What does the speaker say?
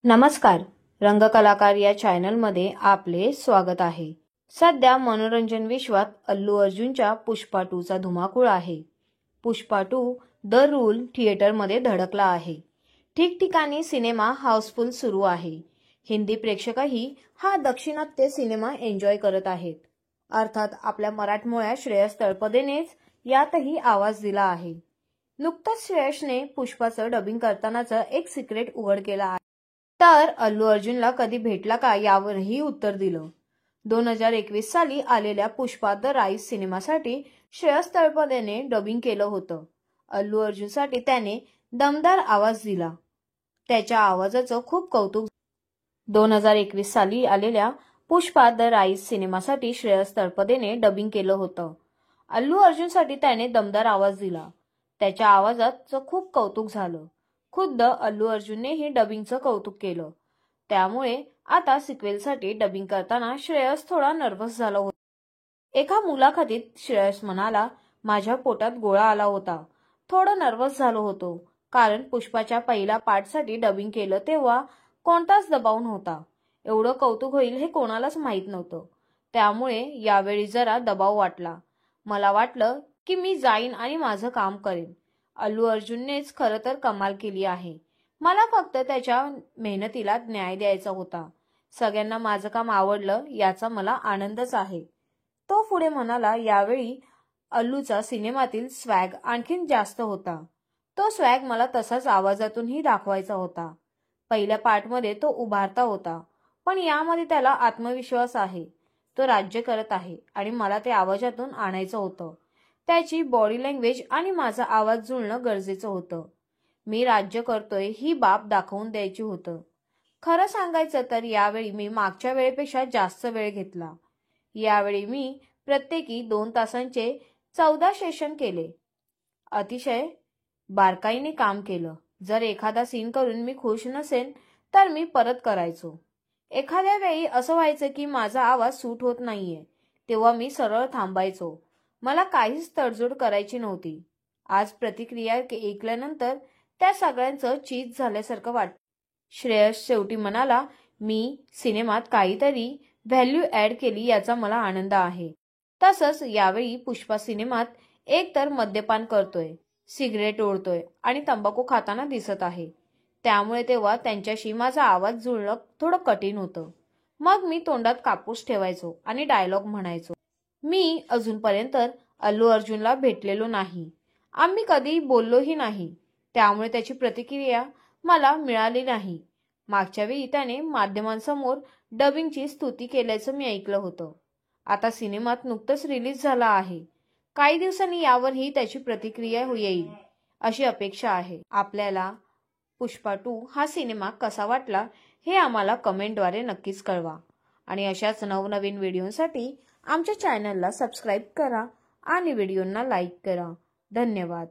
नमस्कार, रंगकलाकार या चॅनलमध्ये आपले स्वागत आहे। सध्या मनोरंजन विश्वात अल्लू अर्जुनच्या पुष्पा 2 चा धुमाकूळ आहे। पुष्पा 2 द रूल थिएटरमध्ये धडकला आहे। ठिकठिकाणी सिनेमा हाऊसफुल सुरू आहे। हिंदी प्रेक्षकही हा दक्षिणात्य सिनेमा एन्जॉय करत आहेत। अर्थात आपल्या मराठमोळ्या श्रेयस तळपदेनेच यातही आवाज दिला आहे। नुकताच श्रेयसने पुष्पाचं डबिंग करतानाचं एक सिक्रेट उघड केलं आहे। तर अल्लू अर्जुनला कधी भेटला का यावरही उत्तर दिलं। 2021 साली आलेल्या पुष्पा द राईज सिनेमासाठी श्रेयस तळपदेने डबिंग केलं होतं। अल्लू अर्जुनसाठी त्याने दमदार आवाज दिला। त्याच्या आवाजाचं खूप कौतुक। 2021 साली आलेल्या पुष्पा द राईज सिनेमासाठी श्रेयस तळपदेने डबिंग केलं होतं। अल्लू अर्जुनसाठी त्याने दमदार आवाज दिला। त्याच्या आवाजाचं खूप कौतुक झालं। खुद्द अल्लू अर्जुननेही डबिंगचं कौतुक केलं। त्यामुळे आता सिक्वेलसाठी डबिंग करताना श्रेयस थोडा नर्व्हस झाला होता। एका मुलाखतीत श्रेयस म्हणाला, माझ्या पोटात गोळा आला होता। थोडं नर्व्हस झालो होतो, कारण पुष्पाच्या पहिल्या पार्टसाठी डबिंग केलं तेव्हा कोणताच दबाव नव्हता। एवढं कौतुक होईल हे कोणालाच माहीत नव्हतं। त्यामुळे यावेळी जरा दबाव वाटला। मला वाटलं की मी जाईन आणि माझं काम करेन। अल्लू अर्जुननेच खरं तर कमाल केली आहे। मला फक्त त्याच्या मेहनतीला न्याय द्यायचा होता। सगळ्यांना माझं काम आवडलं याचा मला आनंदच आहे। तो पुढे म्हणाला, यावेळी अल्लूचा सिनेमातील स्वॅग आणखीन जास्त होता। तो स्वॅग मला तसाच आवाजातूनही दाखवायचा होता। पहिल्या पार्टमध्ये तो उभारता होता, पण यामध्ये त्याला आत्मविश्वास आहे। तो राज्य करत आहे आणि मला ते आवाजातून आणायचं होतं। त्याची बॉडी लँग्वेज आणि माझा आवाज जुळणं गरजेचं होतं। मी राज्य करतोय ही बाब दाखवून द्यायची होतं। खरं सांगायचं तर यावेळी मी मागच्या वेळेपेक्षा जास्त वेळ घेतला। यावेळी मी प्रत्येकी 2 तासांचे 14 सेशन केले। अतिशय बारकाईने काम केलं। जर एखादा सीन करून मी खुश नसेन तर मी परत करायचो। एखाद्या वेळी असं व्हायचं की माझा आवाज सूट होत नाहीये, तेव्हा मी सरळ थांबायचो। मला काहीच तडजोड करायची नव्हती। आज प्रतिक्रिया ऐकल्यानंतर त्या सगळ्यांचं चीज झाल्यासारखं वाटतं। श्रेयस शेवटी म्हणाला, मी सिनेमात काहीतरी व्हॅल्यू ॲड केली याचा मला आनंद आहे। तसंच यावेळी पुष्पा सिनेमात एकतर मद्यपान करतोय, सिगरेट ओढतोय आणि तंबाखू खाताना दिसत आहे। त्यामुळे तेव्हा त्यांच्याशी माझा आवाज जुळणं थोडं कठीण होतं। मग मी तोंडात कापूस ठेवायचो आणि डायलॉग म्हणायचो। मी अजूनपर्यंत अल्लू अर्जुनला भेटलेलो नाही। आम्ही कधी बोललोही नाही। त्यामुळे त्याची प्रतिक्रिया मला मिळाली नाही। मागच्या वेळी त्याने माध्यमांसमोर डबिंगची स्तुती केल्याचं मी ऐकलं होतं। आता सिनेमात नुकतंच रिलीज झाला आहे। काही दिवसांनी यावरही त्याची प्रतिक्रिया येईल अशी अपेक्षा आहे। आपल्याला पुष्पा 2 हा सिनेमा कसा वाटला हे आम्हाला कमेंटद्वारे नक्कीच कळवा आणि अशाच नवनवीन व्हिडिओसाठी आमच्या चॅनलला सबस्क्राईब करा आणि व्हिडिओंना लाईक करा। धन्यवाद।